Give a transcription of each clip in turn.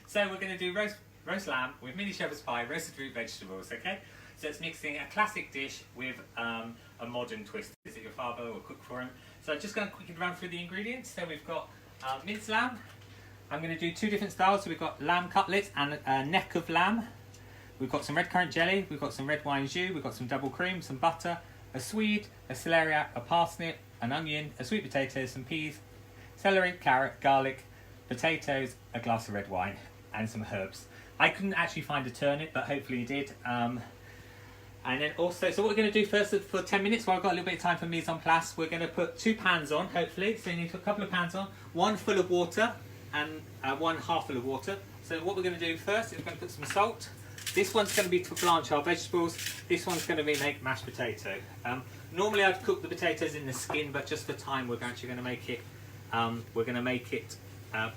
So we're going to do roast lamb with mini shepherd's pie, roasted root vegetables, okay? So it's mixing a classic dish with a modern twist. Is it your father or cook for him? So I'm just going to quickly run through the ingredients. So we've got minced lamb. I'm going to do two different styles. So we've got lamb cutlets and a neck of lamb. We've got some redcurrant jelly, we've got some red wine jus, we've got some double cream, some butter, a swede, a celeriac, a parsnip, an onion, a sweet potato, some peas, celery, carrot, garlic, potatoes, a glass of red wine, and some herbs. I couldn't actually find a turnip, but hopefully you did. And then also, so what we're going to do first for 10 minutes, while I've got a little bit of time for mise en place, we're going to put 2 pans on, hopefully. So you need to put a couple of pans on, one full of water and one half full of water. So what we're going to do first is we're going to put some salt. This one's going to be to blanch our vegetables. This one's going to be make mashed potato. Normally I'd cook the potatoes in the skin, but just for time we're actually going to make it.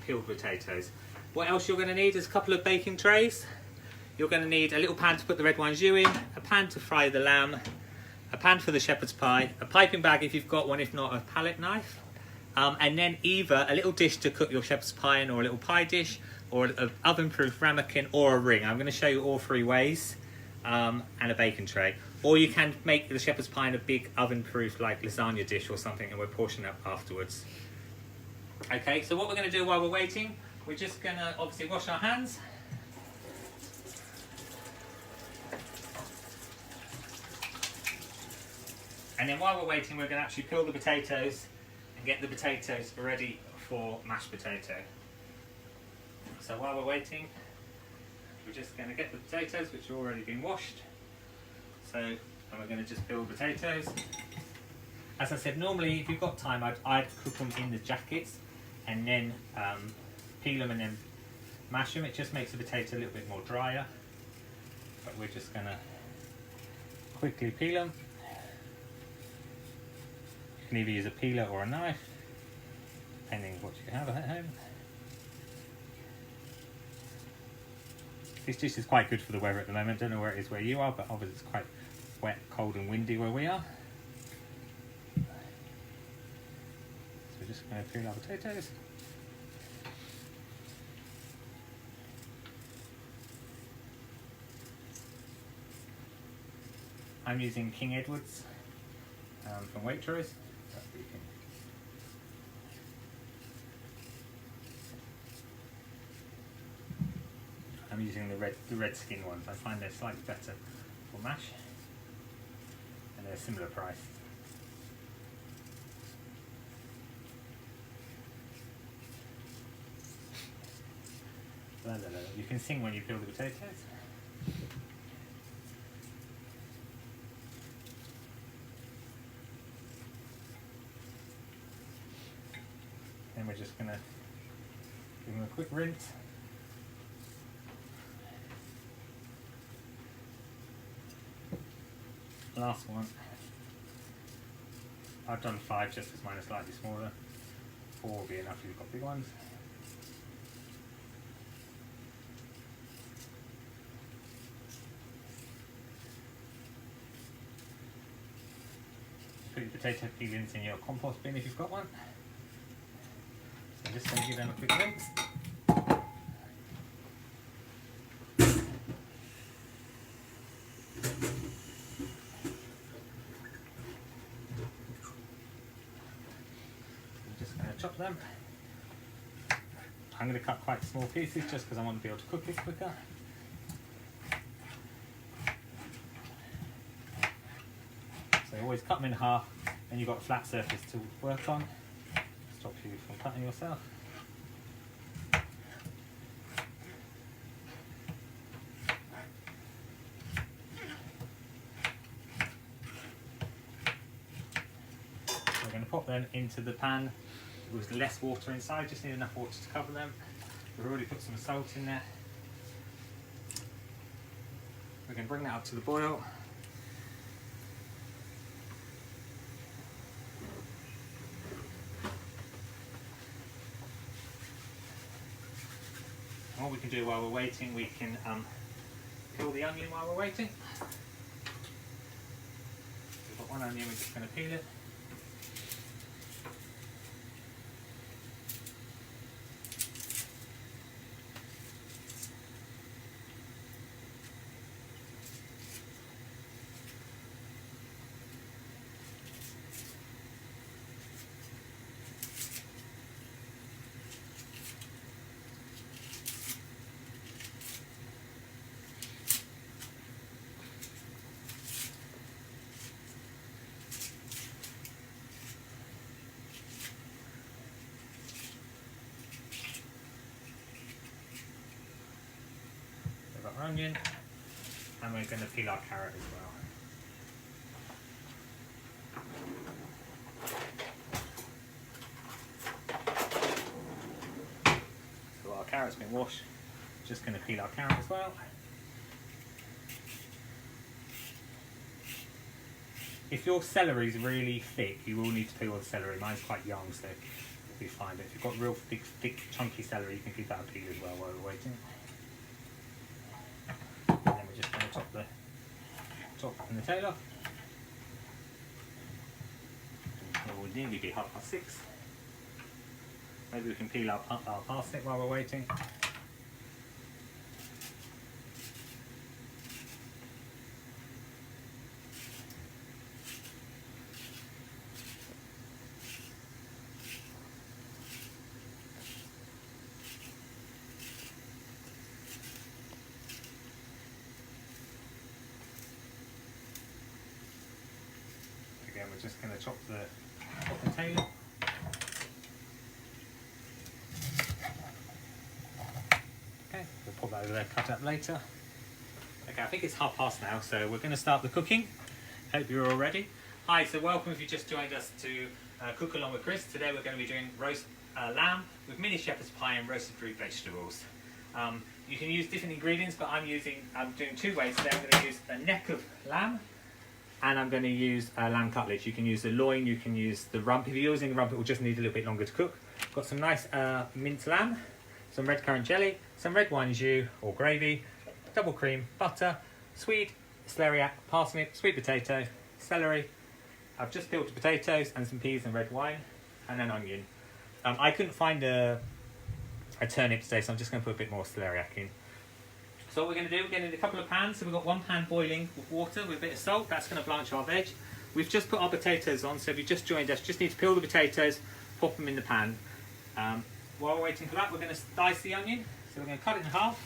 Peeled potatoes. What else you're going to need is a couple of baking trays. You're going to need a little pan to put the red wine jus in, a pan to fry the lamb, a pan for the shepherd's pie, a piping bag if you've got one, if not a palette knife, and then either a little dish to cook your shepherd's pie in, or a little pie dish, or an oven-proof ramekin, or a ring. I'm going to show you all 3 ways, and a baking tray. Or you can make the shepherd's pie in a big oven-proof like lasagna dish or something, and we'll portion up afterwards. Okay, so what we're going to do while we're waiting, we're just going to obviously wash our hands. And then while we're waiting, we're going to actually peel the potatoes and get the potatoes ready for mashed potato. So while we're waiting, we're just going to get the potatoes, which have already been washed. So, and we're going to just peel the potatoes. As I said, normally if you've got time, I'd cook them in the jackets and then peel them and then mash them. It just makes the potato a little bit more drier. But we're just going to quickly peel them. You can either use a peeler or a knife, depending on what you have at home. This dish is quite good for the weather at the moment. Don't know where it is where you are, but obviously it's quite wet, cold and windy where we are. So we're just going to peel our potatoes. I'm using King Edward's from Waitrose. I'm using the red skin ones. I find they're slightly better for mash, and they're a similar price. You can sing when you peel the potatoes. Then we're just going to give them a quick rinse. Last one. I've done 5 just because mine are slightly smaller. 4 will be enough if you've got big ones. Put your potato peelings in your compost bin if you've got one. So I'm just going to give them a quick rinse. Chop them. I'm going to cut quite small pieces just because I want to be able to cook it quicker. So always cut them in half, and you've got a flat surface to work on. Stop you from cutting yourself. We're going to pop them into the pan with less water inside, just need enough water to cover them. We've already put some salt in there. We can bring that up to the boil. And what we can do while we're waiting, we can peel the onion while we're waiting. We've got one onion, we're just going to peel it. our onion, and we're going to peel our carrot as well. So our carrot's been washed, just going to peel our carrot as well. If your celery is really thick, you will need to peel the celery. Mine's quite young, so you'll be fine. But if you've got real thick, chunky celery, you can give that a peel as well while we're waiting. And then we're just going to top and the tail off. It will nearly be 6:30. Maybe we can peel our parsnip while we're waiting. Again, we're just going to chop the tail. Okay, we'll put that over there, cut up later. Okay, I think it's 6:30 now, so we're going to start the cooking. Hope you're all ready. Hi, so welcome if you just joined us to cook along with Chris. Today we're going to be doing roast lamb with mini shepherd's pie and roasted root vegetables. You can use different ingredients, but I'm doing two ways today. I'm going to use a neck of lamb, and I'm going to use lamb cutlets. You can use the loin, you can use the rump. If you're using the rump, it will just need a little bit longer to cook. Got some nice minced lamb, some redcurrant jelly, some red wine jus or gravy, double cream, butter, sweet celeriac, parsnip, sweet potato, celery. I've just peeled the potatoes and some peas and red wine, and an onion. I couldn't find a turnip today, so I'm just going to put a bit more celeriac in. So what we're going to do, we're getting a couple of pans. So we've got one pan boiling with water with a bit of salt. That's going to blanch our veg. We've just put our potatoes on, so if you just joined us, just need to peel the potatoes, pop them in the pan. While we're waiting for that, we're going to dice the onion. So we're going to cut it in half.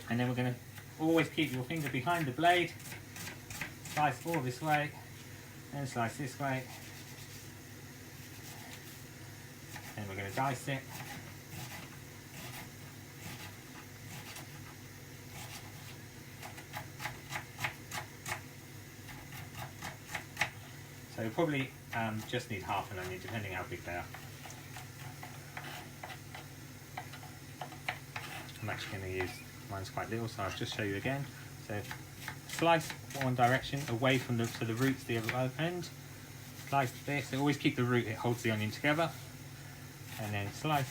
And then we're going to always keep your finger behind the blade. Slice all this way, and slice this way. And we're going to dice it. So you probably just need half an onion, depending how big they are. I'm actually going to use, mine's quite little, so I'll just show you again. So slice one direction away from the roots the other end. Slice this, so always keep the root, it holds the onion together. And then slice,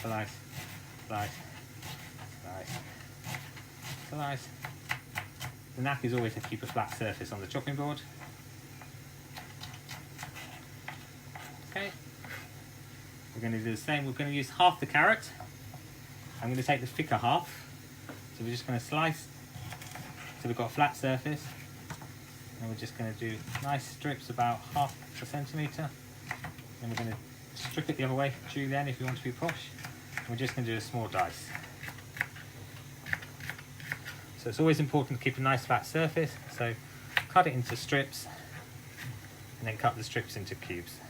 slice, slice, slice, slice. The knack is always to keep a flat surface on the chopping board. Okay, we're going to do the same. We're going to use half the carrot. I'm going to take the thicker half. So we're just going to slice so we've got a flat surface. And we're just going to do nice strips about 1/2 centimetre. And we're going to strip it the other way, julienne if you want to be posh. And we're just going to do a small dice. So it's always important to keep a nice flat surface. So cut it into strips and then cut the strips into cubes.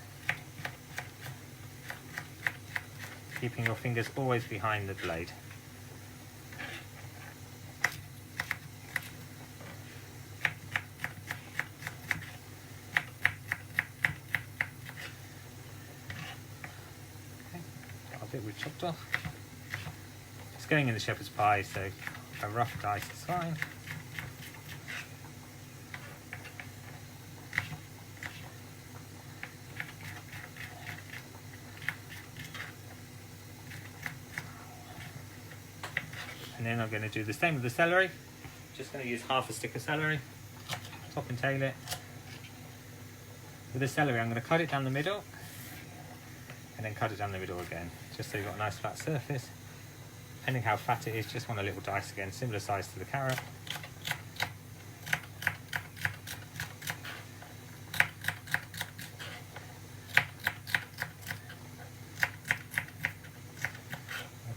Keeping your fingers always behind the blade. Okay, got a bit we've chopped off. It's going in the shepherd's pie, so a rough dice is fine. And then I'm going to do the same with the celery. Just going to use half a stick of celery, top and tail it. With the celery, I'm going to cut it down the middle, and then cut it down the middle again, just so you've got a nice flat surface. Depending how fat it is, just want a little dice again, similar size to the carrot.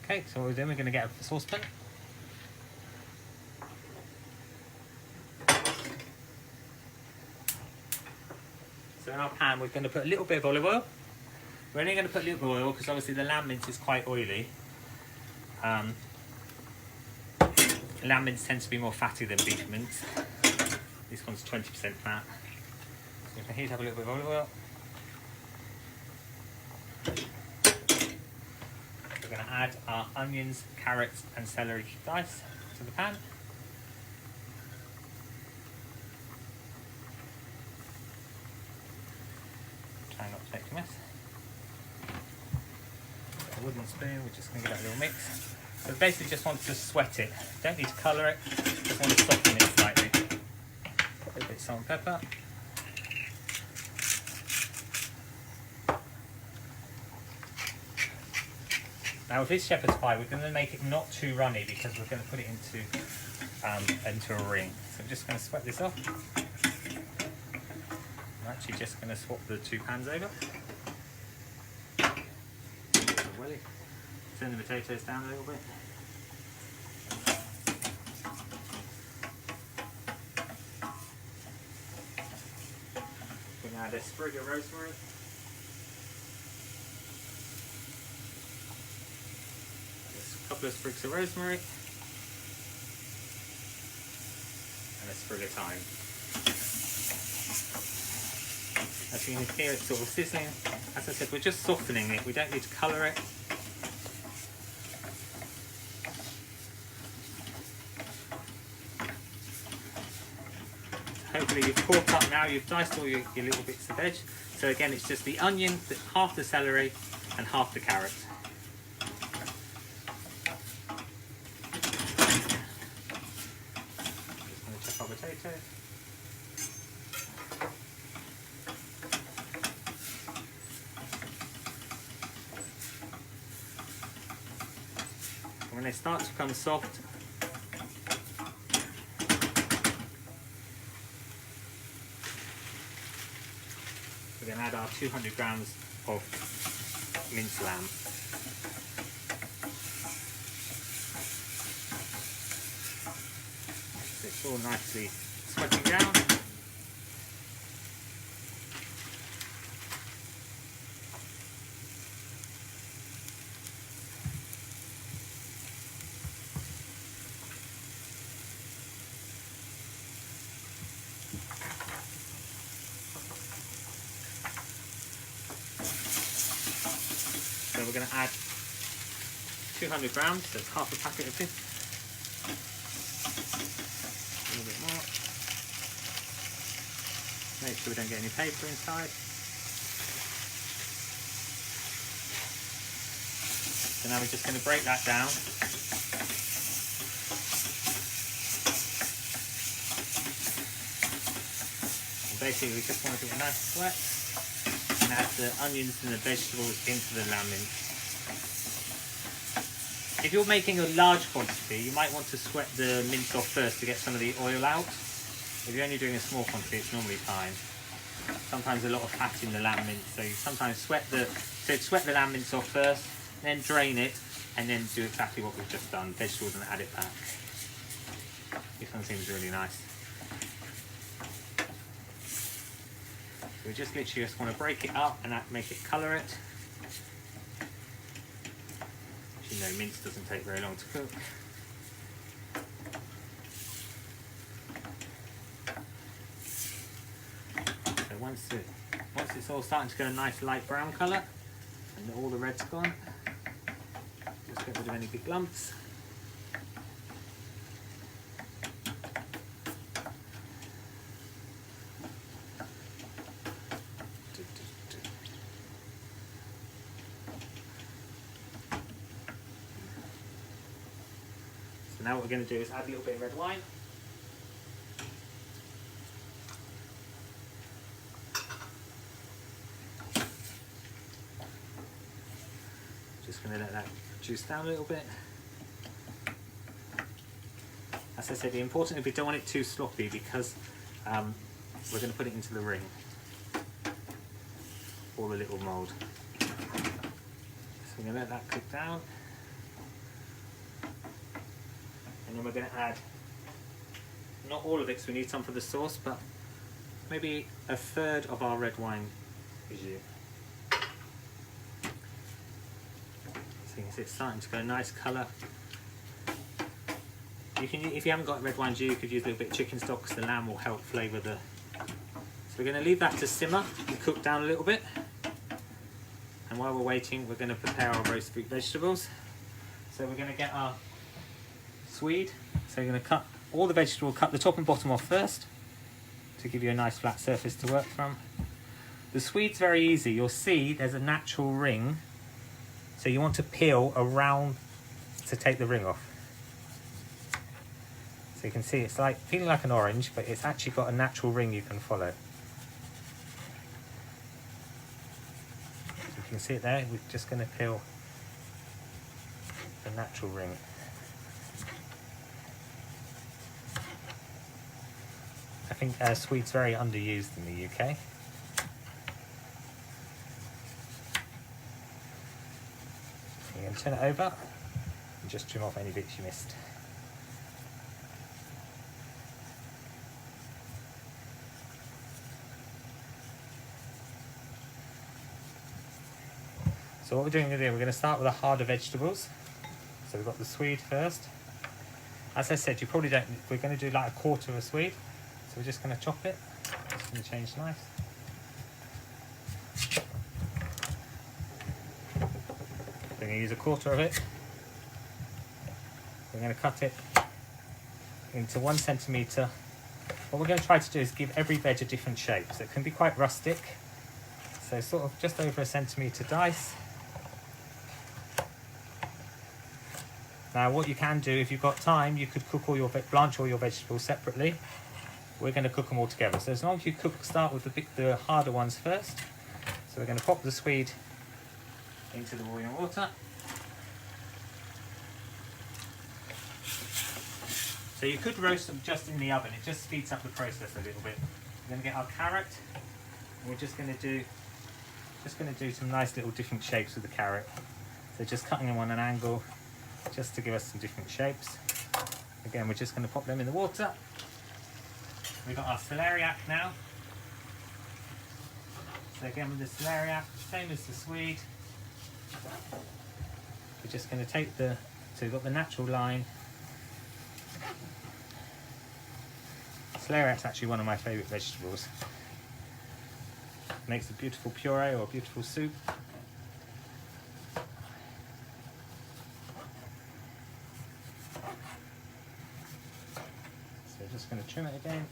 Okay, so what we're doing, we're going to get a saucepan. So in our pan, we're going to put a little bit of olive oil. We're only going to put a little oil because obviously the lamb mince is quite oily. lamb mince tends to be more fatty than beef mince. This one's 20% fat. So we can heat up a little bit of olive oil. We're going to add our onions, carrots and celery dice to the pan. Try not to make a mess. A wooden spoon, we're just going to give that a little mix. So basically just want to sweat it. Don't need to colour it, just want to soften it slightly. Put a little bit of salt and pepper. Now with this shepherd's pie, we're going to make it not too runny because we're going to put it into a ring. So I'm just going to sweat this off. I'm actually just going to swap the two pans over. Turn the potatoes down a little bit. We're going to add a sprig of rosemary. A couple of sprigs of rosemary. And a sprig of thyme. As you can hear, it's sort of sizzling. As I said, we're just softening it. We don't need to colour it. Hopefully you've corked up now, you've diced all your little bits of veg. So again, it's just the onion, half the celery and half the carrot. Just going to chop our potatoes. And when they start to become soft, we're going to add our 200 grams of minced lamb. So it's all nicely sweating down. So we're going to add 200 grams, so it's half a packet of this. A little bit more. Make sure we don't get any paper inside. So now we're just going to break that down. And basically we just want to do a nice sweat. And add the onions and the vegetables into the lamb mince. If you're making a large quantity, you might want to sweat the mince off first to get some of the oil out. If you're only doing a small quantity, it's normally fine. Sometimes a lot of fat in the lamb mince, so you sometimes sweat the lamb mince off first, then drain it, and then do exactly what we've just done, vegetables and add it back. This one seems really nice. We just literally just want to break it up and make it colour it. As you know, mince doesn't take very long to cook. So once it's all starting to go a nice light brown colour and all the red's gone, just get rid of any big lumps. So now what we're going to do is add a little bit of red wine. Just going to let that juice down a little bit. As I said, the important is we don't want it too sloppy because we're going to put it into the ring or the little mould. So we're going to let that cook down. And then we're going to add, not all of it, because we need some for the sauce, but maybe a third of our red wine is you. So you can see it's starting to go a nice colour. You can, if you haven't got red wine stew, you could use a little bit of chicken stock because the lamb will help flavour the. So we're going to leave that to simmer and cook down a little bit. And while we're waiting, we're going to prepare our roast fruit vegetables. So we're going to get our swede. So we're going to cut all the vegetables, cut the top and bottom off first to give you a nice flat surface to work from. The swede's very easy. You'll see there's a natural ring. So you want to peel around to take the ring off. So you can see it's like feeling like an orange, but it's actually got a natural ring you can follow. You can see it there. We're just going to peel the natural ring. I think swede's very underused in the UK. You're going to turn it over and just trim off any bits you missed. So what we're doing here, we're going to start with the harder vegetables. So we've got the swede first. As I said, you probably don't, we're going to do like a quarter of a swede. So we're just going to chop it. It's going to change nice. We're going to use a quarter of it. We're going to cut it into 1 centimetre. What we're going to try to do is give every veg a different shape. So it can be quite rustic. So sort of just over 1 centimetre dice. Now what you can do, if you've got time, you could cook all your blanch all your vegetables separately. We're going to cook them all together. So as long as you start with the harder ones first. So we're going to pop the swede into the boiling water. So you could roast them just in the oven. It just speeds up the process a little bit. We're going to get our carrot. And we're just going to do some nice little different shapes with the carrot. So just cutting them on an angle, just to give us some different shapes. Again, we're just going to pop them in the water. We've got our celeriac now. So again with the celeriac, same as the swede. We're just going to take so we've got the natural line. Celeriac's actually one of my favourite vegetables. Makes a beautiful puree or a beautiful soup. So just going to trim it again.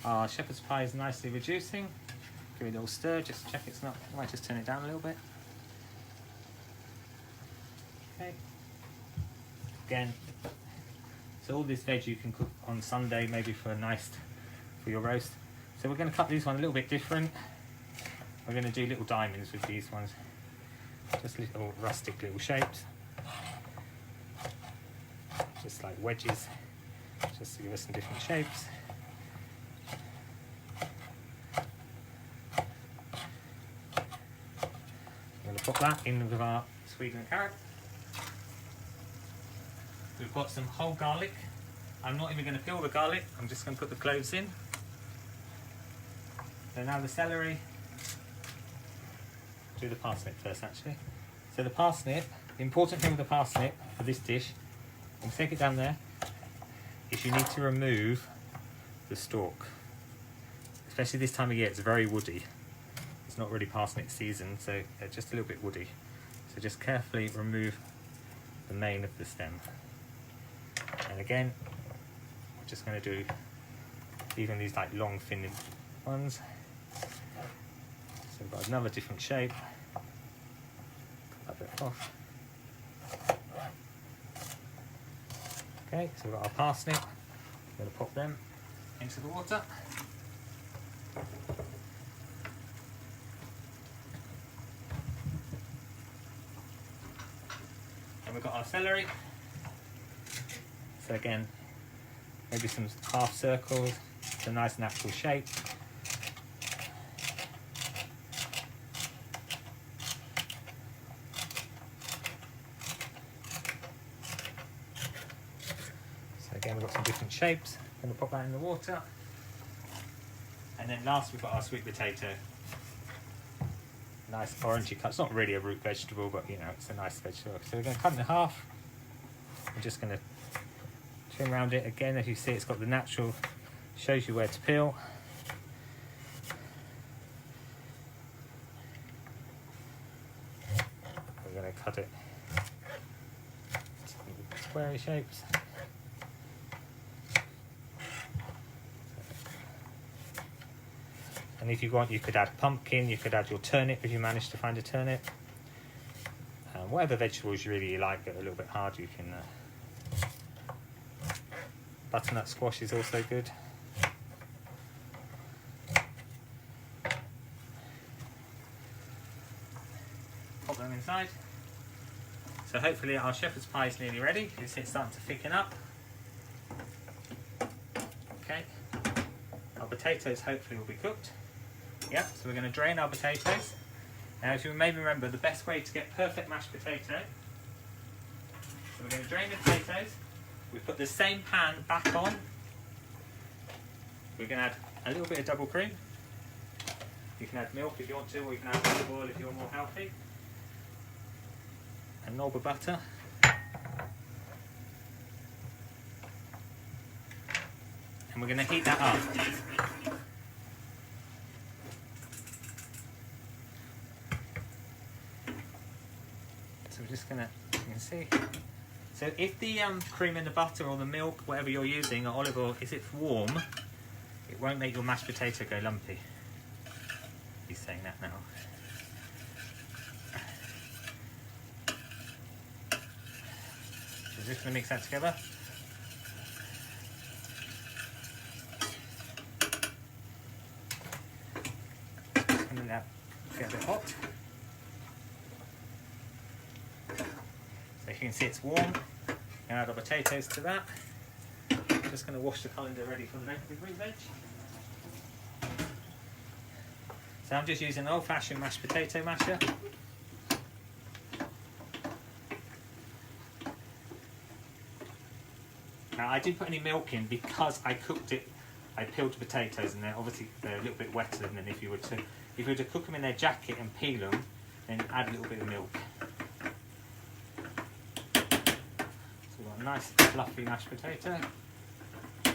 Our shepherd's pie is nicely reducing. Give it a little stir, just check it's not, I might just turn it down a little bit. Okay. Again, so all this veg you can cook on Sunday, maybe for your roast. So we're going to cut these one a little bit different. We're going to do little diamonds with these ones. Just little rustic little shapes. Just like wedges, just to give us some different shapes. I'm going to put that in with our swede and carrot. We've got some whole garlic. I'm not even going to peel the garlic, I'm just going to put the cloves in. So now the celery. Do the parsnip first actually. So the parsnip, the important thing with the parsnip for this dish, and take it down there, is you need to remove the stalk. Especially this time of year, it's very woody. It's not really parsnip season, so they're just a little bit woody. So just carefully remove the main of the stem. And again, we're just going to do even these like long thin ones. So we've got another different shape. Cut that bit off. Okay, so we've got our parsnip. I'm going to pop them into the water. And we've got our celery. So again, maybe some half circles, it's a nice natural shape. So again, we've got some different shapes. I'm going to pop that in the water. And then last we've got our sweet potato. Nice orangey cut. It's not really a root vegetable, but you know, it's a nice vegetable. So we're going to cut it in half. I'm just going to trim around it. Again, as you see, it's got the natural, shows you where to peel. We're going to cut it into square shapes. And if you want, you could add pumpkin, you could add your turnip if you manage to find a turnip. Whatever vegetables you really like that are a little bit hard, you can. Butternut squash is also good. Pop them inside. So hopefully our shepherd's pie is nearly ready. You see it's starting to thicken up. Okay. Our potatoes hopefully will be cooked. Yep, so we're going to drain our potatoes. Now, if you maybe remember, the best way to get perfect mashed potato, so we're going to drain the potatoes, we put the same pan back on, we're going to add a little bit of double cream, you can add milk if you want to, or you can add olive oil if you're more healthy, a knob of butter, and we're going to heat that up. So we're just gonna, you can see. So if the cream in the butter or the milk, whatever you're using, or olive oil, if it's warm, it won't make your mashed potato go lumpy. He's saying that now. So we're just gonna mix that together. And then that get a bit hot. So you can see it's warm. Now add our potatoes to that. I'm just going to wash the colander ready for the root veg. So I'm just using an old-fashioned mashed potato masher. Now I didn't put any milk in because I cooked it. I peeled the potatoes and they're obviously a little bit wetter than if you were to cook them in their jacket and peel them, then add a little bit of milk. Nice fluffy mashed potato. So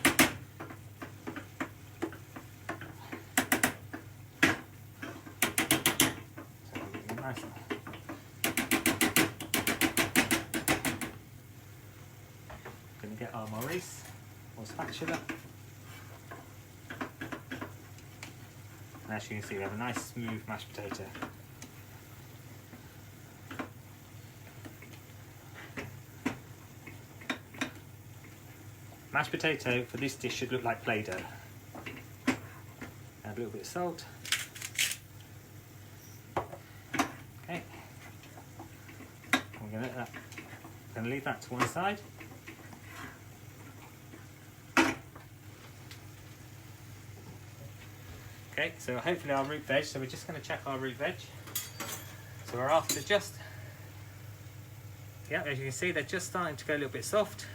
nice. Going to get our Maurice or spatula. And as you can see, we have a nice smooth mashed potato. Mashed potato for this dish should look like Play-Doh. Add a little bit of salt. Okay. We're going to leave that to one side. Okay, so hopefully our root veg, so we're just going to check our root veg. So we're after just, yeah, as you can see, they're just starting to go a little bit soft.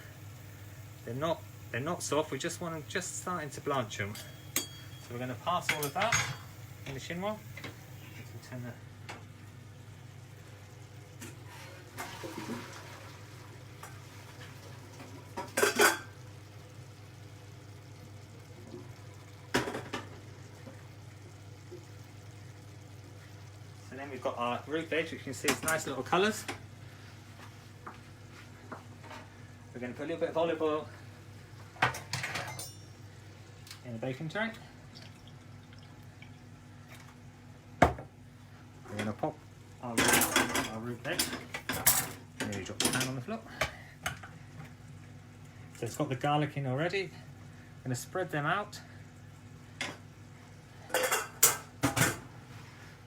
They're not soft, we just want them just starting to blanch them. So we're going to pass all of that in the chinois. Turn the So then we've got our root veg, which you can see it's nice little colours. We're going to put a little bit of olive oil in a baking tray. We're going to pop our root veg. Nearly dropped the pan on the floor. So it's got the garlic in already. I'm going to spread them out.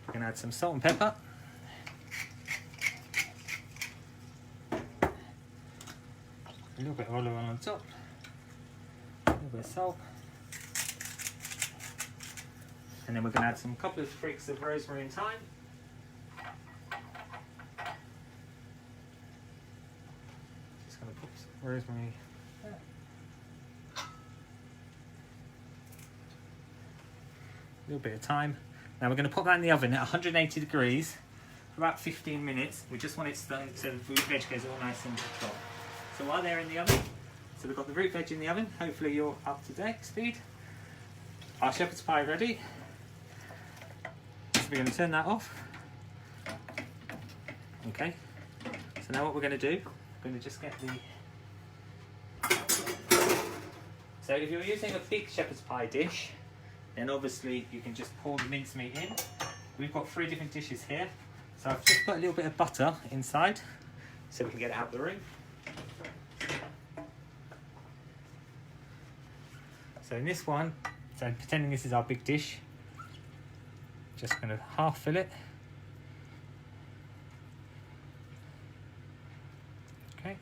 We're going to add some salt and pepper. A little bit of olive oil on top. A little bit of salt. And then we're going to add some couple of sprigs of rosemary and thyme. Just going to put some rosemary there. A little bit of thyme. Now we're going to put that in the oven at 180 degrees for about 15 minutes. We just want it so the root veg goes all nice and soft. So while they're in the oven, So we've got the root veg in the oven. Hopefully you're up to date speed. Our shepherd's pie ready. So we're going to turn that off. Okay. So now what we're going to do, we're going to just get the... So if you're using a big shepherd's pie dish, then obviously you can just pour the mincemeat in. We've got 3 different dishes here. So I've just put a little bit of butter inside so we can get it out the ring. So in this one, so pretending this is our big dish, just going to half fill it. Okay.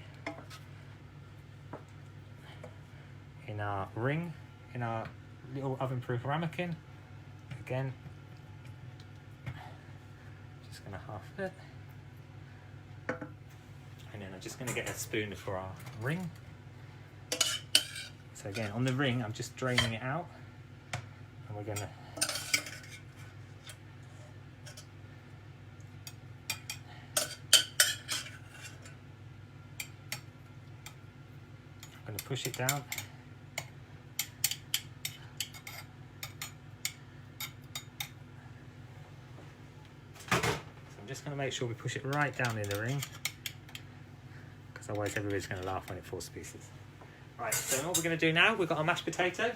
In our ring, in our little oven-proof ramekin, again, just going to half fill it. And then I'm just going to get a spoon for our ring. So again, on the ring, I'm just draining it out, and we're going to push it down. So I'm just going to make sure we push it right down in the ring, because otherwise everybody's going to laugh when it falls to pieces. Right, so what we're going to do now, we've got our mashed potato.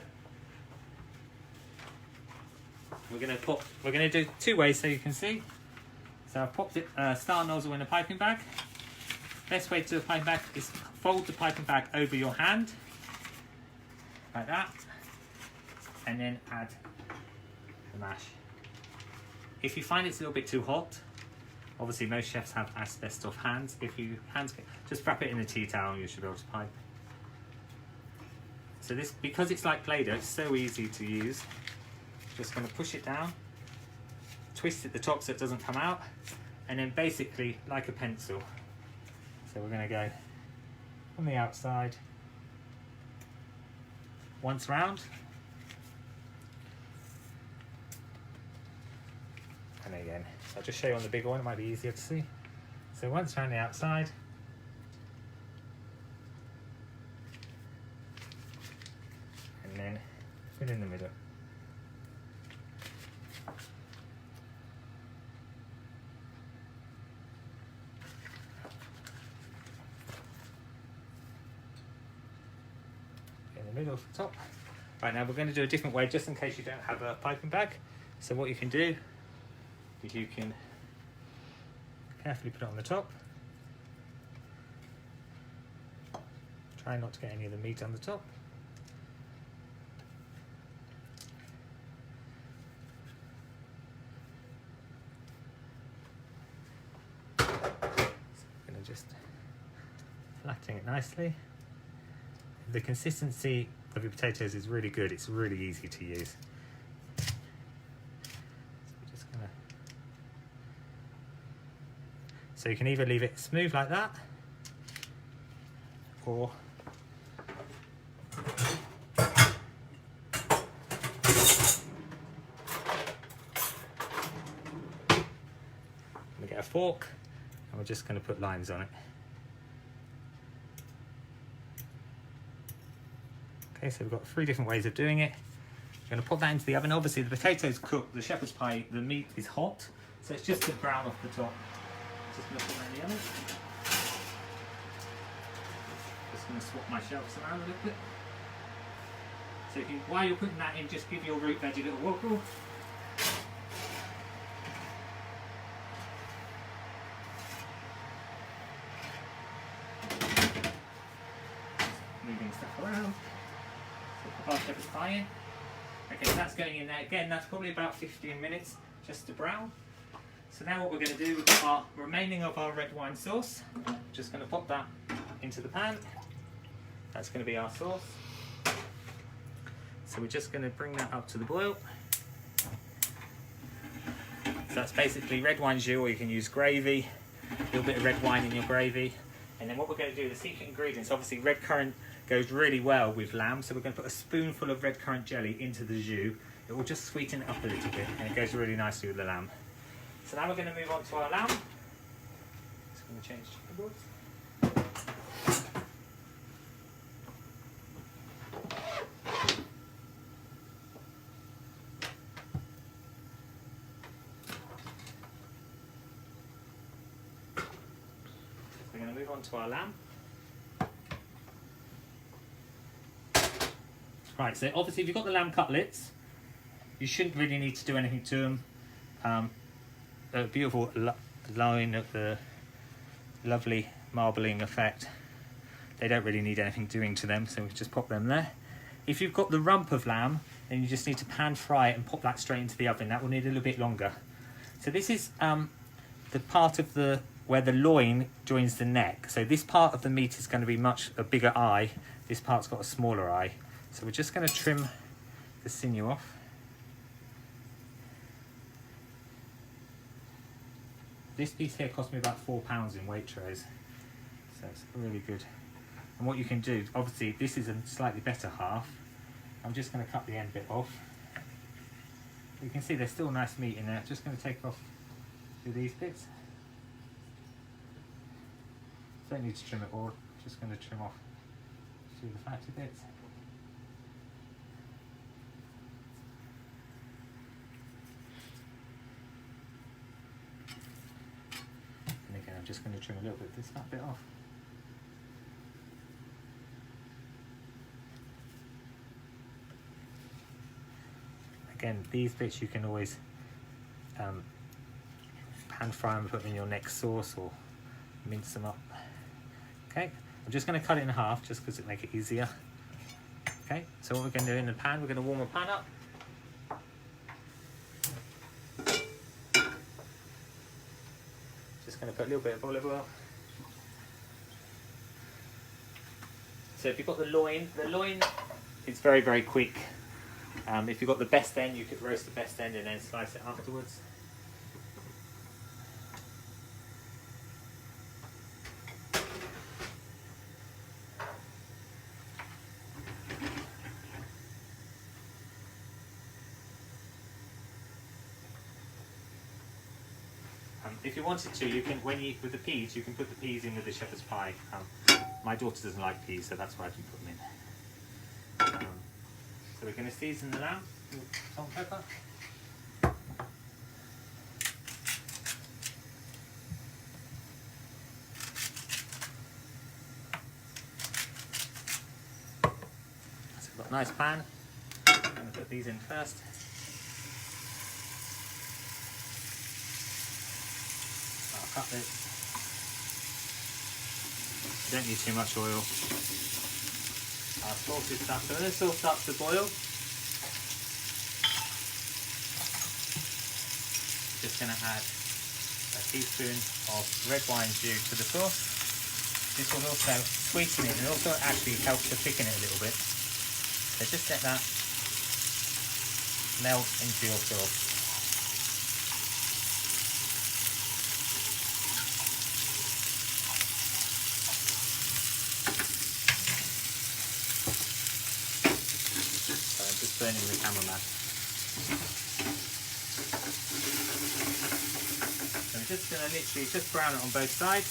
We're going to do 2 ways so you can see. So I've popped it star nozzle in a piping bag. Best way to do a piping bag is fold the piping bag over your hand, like that, and then add the mash. If you find it's a little bit too hot, obviously most chefs have asbestos hands. If you just wrap it in a tea towel, you should be able to pipe. So this, because it's like Play-Doh, it's so easy to use. Just going to push it down, twist at the top so it doesn't come out, and then basically like a pencil. So we're going to go on the outside once round, and again. So I'll just show you on the bigger one, it might be easier to see. So once around the outside, and then put in the middle. In the middle of the top. Right, now we're going to do a different way just in case you don't have a piping bag. So what you can do is you can carefully put it on the top. Try not to get any of the meat on the top. So I'm going to just flatten it nicely. The consistency of your potatoes is really good. It's really easy to use. So we're just gonna... So you can either leave it smooth like that, or we get a fork, and we're just going to put lines on it. Okay, so we've got 3 different ways of doing it. We're going to put that into the oven. Obviously the potatoes cooked, the shepherd's pie, the meat is hot, so it's just to brown off the top. Just going to put that in the oven. Just going to swap my shelves around a little bit. So if you, while you're putting that in, just give your root veg a little wobble. Moving stuff around. Our shepherd's pie in. Okay, so that's going in there. Again, that's probably about 15 minutes just to brown. So now what we're going to do, we've got our remaining of our red wine sauce. Just going to pop that into the pan. That's going to be our sauce. So we're just going to bring that up to the boil. So that's basically red wine jus, or you can use gravy, a little bit of red wine in your gravy. And then what we're going to do, the secret ingredients, obviously red currant goes really well with lamb, so we're going to put a spoonful of red currant jelly into the jus. It will just sweeten it up a little bit, and it goes really nicely with the lamb. So now we're going to move on to our lamb. Just going to change chicken boards. onto our lamb. Right, so obviously if you've got the lamb cutlets, you shouldn't really need to do anything to them. A beautiful line of the lovely marbling effect. They don't really need anything doing to them, so we just pop them there. If you've got the rump of lamb, then you just need to pan fry it and pop that straight into the oven. That will need a little bit longer. So this is the part of where the loin joins the neck. So this part of the meat is going to be a bigger eye. This part's got a smaller eye. So we're just going to trim the sinew off. This piece here cost me about £4 in weight trays. So it's really good. And what you can do, obviously this is a slightly better half. I'm just going to cut the end bit off. You can see there's still nice meat in there. Just going to take off these bits. Don't need to trim it all. Just going to trim off the fatty bits. And again, I'm just going to trim a little bit of this fat bit off. Again, these bits you can always pan fry and put them in your next sauce or mince them up. Okay, I'm just going to cut it in half just because it makes it easier. Okay, so what we're going to do in the pan, we're going to warm the pan up. Just going to put a little bit of olive oil. So if you've got the loin is very, very quick. If you've got the best end, you could roast the best end and then slice it afterwards. If you wanted to, you can, with the peas, you can put the peas in with the shepherd's pie. My daughter doesn't like peas, so that's why I didn't put them in. So we're going to season the lamb with salt and pepper. So we've got a nice pan. I'm going to put these in first. I'll cut this. You don't need too much oil. Our sauce is starts, so when the sauce starts to boil, just going to add a teaspoon of red wine juice to the sauce. This will also sweeten it and also actually help to thicken it a little bit. So just let that melt into your sauce. Burning the camera mat. So I'm just going to literally just brown it on both sides.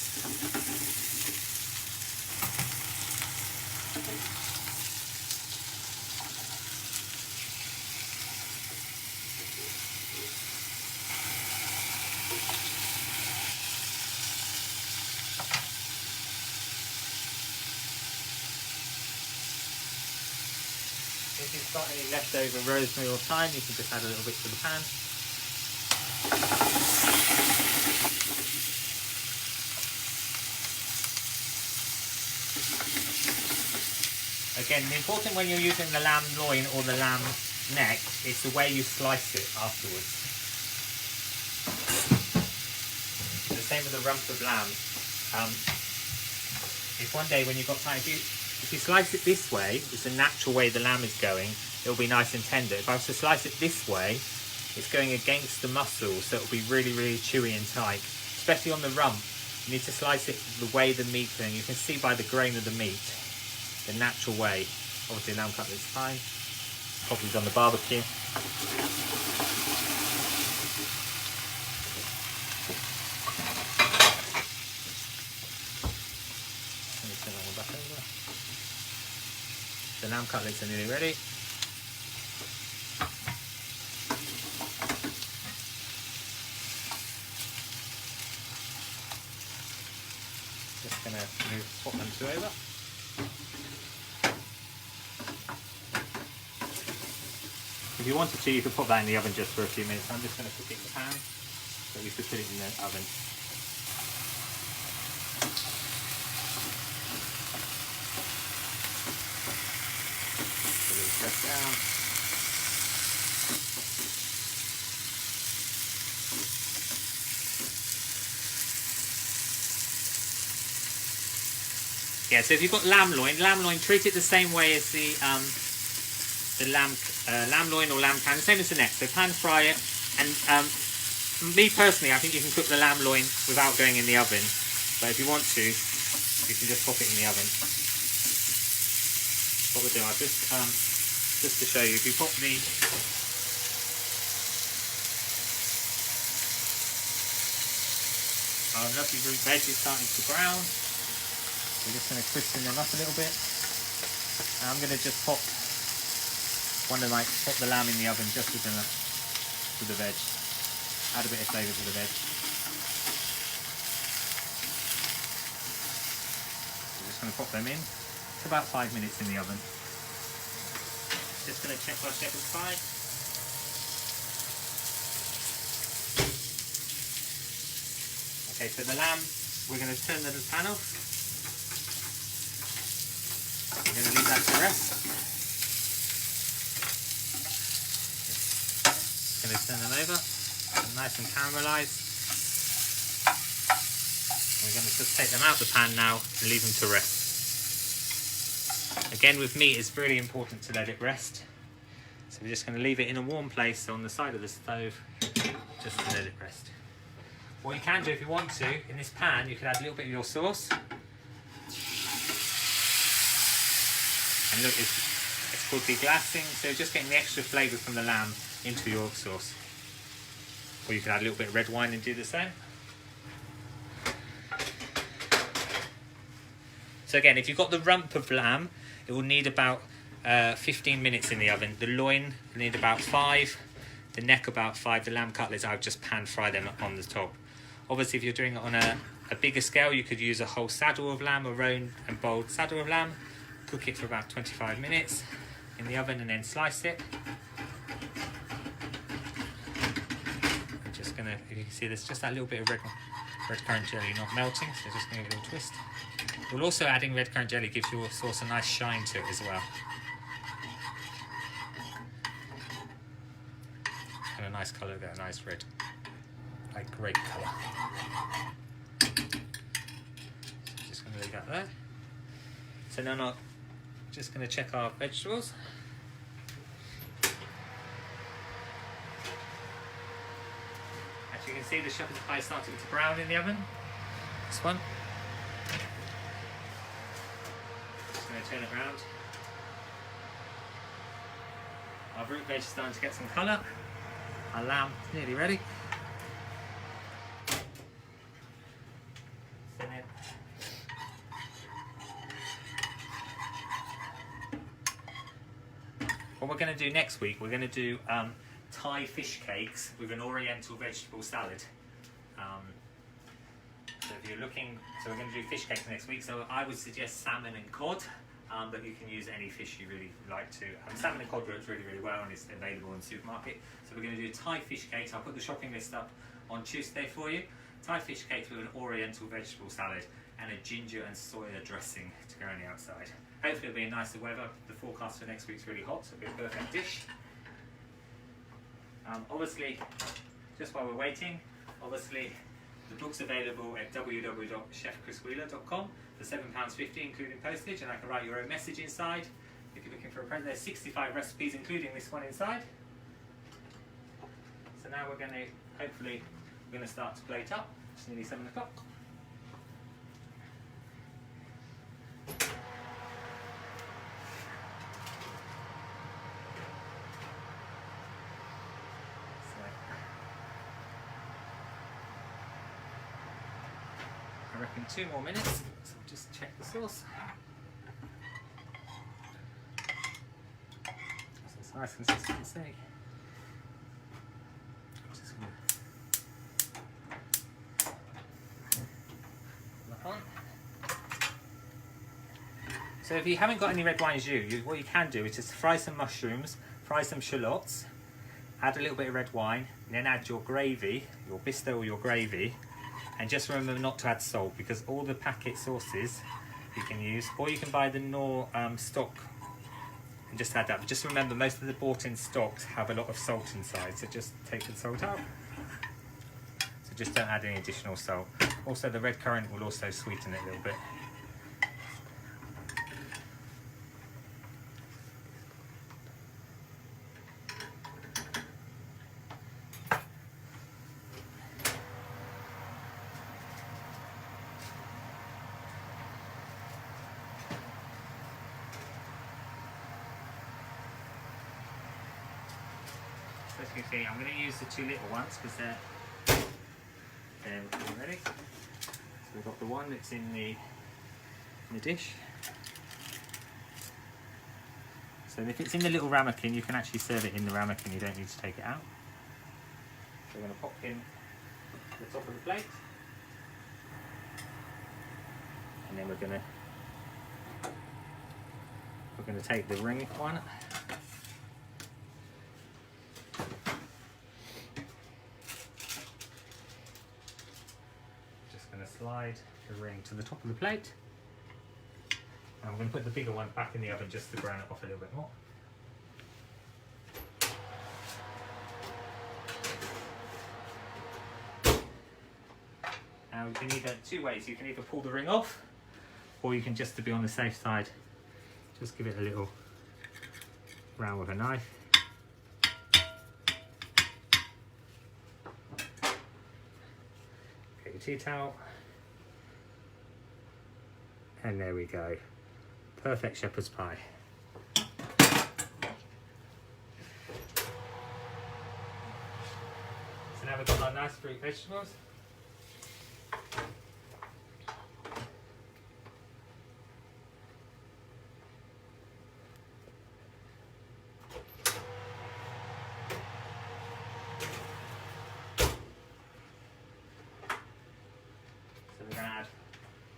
If you've got any leftover rosemary or thyme, you can just add a little bit to the pan. Again, the important when you're using the lamb loin or the lamb neck is the way you slice it afterwards. The same with the rump of lamb. If one day when you've got time, if you slice it this way, it's the natural way the lamb is going, it'll be nice and tender. If I was to slice it this way, it's going against the muscle, so it'll be really, really chewy and tight. Especially on the rump, you need to slice it the way the meat thing. You can see by the grain of the meat, the natural way. Obviously lamb cutlet's fine. Probably on the barbecue. The lamb cutlets are nearly ready. Just going to If you wanted to, you could put that in the oven just for a few minutes. I'm just going to cook it in the pan, so we could put it in the oven. Put a little press down. Yeah, so if you've got lamb loin, treat it the same way as the lamb loin or lamb can, the same as the neck. So pan fry it, and me personally, I think you can cook the lamb loin without going in the oven. But if you want to, you can just pop it in the oven. What we'll do, I'll just to show you, if you pop the lovely root veg is starting to brown. We're just going to crispen them up a little bit. And I'm going to just pop the lamb in the oven just with the veg. Add a bit of flavour to the veg. We're just going to pop them in. It's about 5 minutes in the oven. Just going to check our shepherd's pie. Okay, so the lamb, we're going to turn the pan off. We're going to leave that to rest. Going to turn them over, nice and caramelised. We're going to just take them out of the pan now and leave them to rest. Again, with meat, it's really important to let it rest. So we're just going to leave it in a warm place on the side of the stove, just to let it rest. What you can do if you want to, in this pan, you can add a little bit of your sauce. And look, it's called deglassing, so just getting the extra flavour from the lamb into your sauce. Or you can add a little bit of red wine and do the same. So again, if you've got the rump of lamb, it will need about 15 minutes in the oven. The loin will need about 5, the neck about 5, the lamb cutlets I'll just pan fry them on the top. Obviously if you're doing it on a bigger scale, you could use a whole saddle of lamb, a roan and boiled saddle of lamb. Cook it for about 25 minutes in the oven and then slice it. I'm just gonna, if you can see, there's just that little bit of redcurrant jelly not melting, so just gonna give it a little twist. We'll also adding redcurrant jelly gives your sauce a nice shine to it as well. And a nice colour, got a nice red, like grape colour. So just gonna leave that there. So now just going to check our vegetables. As you can see, the shepherd's pie is starting to brown in the oven. This one. Just going to turn it around. Our root veg is starting to get some colour. Our lamb is nearly ready. What we're going to do next week, we're going to do Thai fish cakes with an oriental vegetable salad. So if you're looking, so we're going to do fish cakes next week. So I would suggest salmon and cod, but you can use any fish you really like to. Salmon and cod works really, really well and it's available in the supermarket. So we're going to do Thai fish cakes. I'll put the shopping list up on Tuesday for you. Thai fish cakes with an oriental vegetable salad and a ginger and soya dressing to go on the outside. Hopefully it'll be a nicer weather. The forecast for next week's really hot, so it'll be a perfect dish. Obviously, just while we're waiting, obviously the book's available at www.chefchriswheeler.com for £7.50 including postage, and I can write your own message inside. If you're looking for a present, there's 65 recipes including this one inside. So now we're going to, hopefully, we're going to start to plate up. It's nearly 7 o'clock. I reckon 2 more minutes, so I'll just check the sauce. So it's nice consistency. Just gonna put that on. So if you haven't got any red wine jus, what you can do is just fry some mushrooms fry some shallots, add a little bit of red wine, and then add your gravy, your bisto or your gravy, and just remember not to add salt, because all the packet sauces you can use, or you can buy the Knorr stock and just add that. But just remember, most of the bought-in stocks have a lot of salt inside, so just take the salt out. So just don't add any additional salt. Also, the red currant will also sweeten it a little bit. As you can see, I'm going to use the 2 little ones because they're ready. So we've got the one that's in the dish. So if it's in the little ramekin, you can actually serve it in the ramekin, you don't need to take it out. So we're going to pop in the top of the plate. And then we're going to take the ring one. Slide the ring to the top of the plate. And I'm going to put the bigger one back in the oven just to brown it off a little bit more. Now you can either 2 ways. You can either pull the ring off, or you can, just to be on the safe side, just give it a little brown with a knife. Get your tea towel. And there we go. Perfect shepherd's pie. So now we've got our nice fruit vegetables. So we're going to add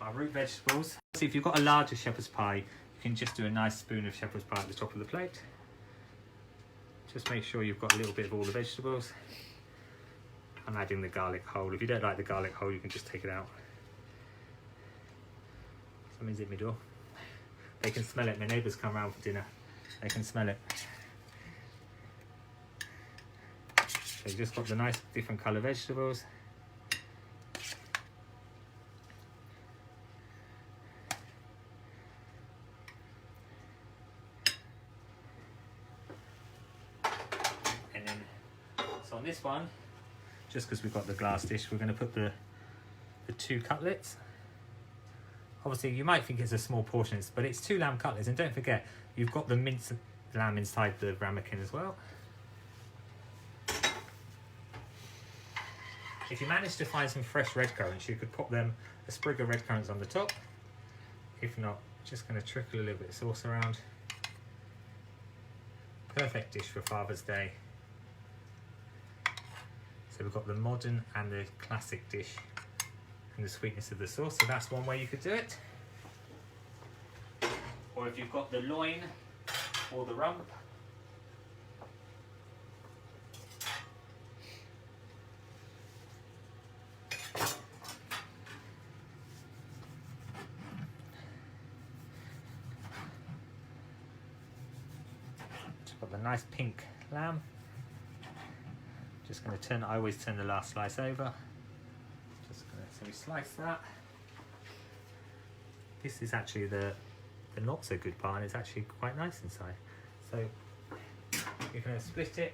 our root vegetables. So if you've got a larger shepherd's pie, you can just do a nice spoon of shepherd's pie at the top of the plate. Just make sure you've got a little bit of all the vegetables. I'm adding the garlic whole. If you don't like the garlic whole, you can just take it out. Somebody's at my door. They can smell it. My neighbours come around for dinner. They can smell it. So you've just got the nice different colour vegetables. On this one, just because we've got the glass dish, we're going to put the 2 cutlets. Obviously you might think it's a small portion, but it's 2 lamb cutlets, and don't forget you've got the minced lamb inside the ramekin as well. If you manage to find some fresh red currants, you could pop them a sprig of red currants on the top. If not, just going to trickle a little bit of sauce around. Perfect dish for Father's Day. So we've got the modern and the classic dish and the sweetness of the sauce, so that's one way you could do it. Or if you've got the loin or the rump, just got the nice pink lamb. Just going to turn, I always turn the last slice over. Just going to, so we slice that. This is actually the not so good part, and it's actually quite nice inside. So you're going to split it.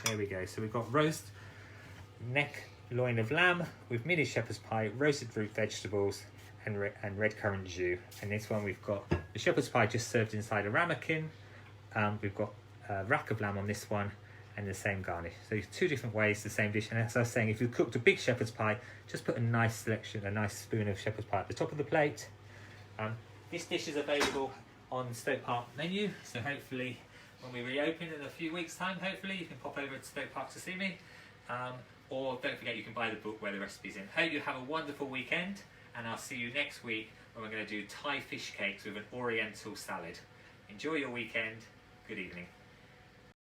There we go. So we've got roast neck loin of lamb with mini shepherd's pie, roasted root vegetables, and red currant jus. And this one we've got the shepherd's pie just served inside a ramekin. We've got a rack of lamb on this one, and the same garnish. So 2 different ways, the same dish. And as I was saying, if you cooked a big shepherd's pie, just put a nice selection, a nice spoon of shepherd's pie at the top of the plate. This dish is available on the Stoke Park menu, so hopefully when we reopen in a few weeks' time, hopefully. You can pop over to Stoke Park to see me. Or don't forget, you can buy the book where the recipe's in. Hope you have a wonderful weekend, and I'll see you next week when we're going to do Thai fish cakes with an oriental salad. Enjoy your weekend. Good evening.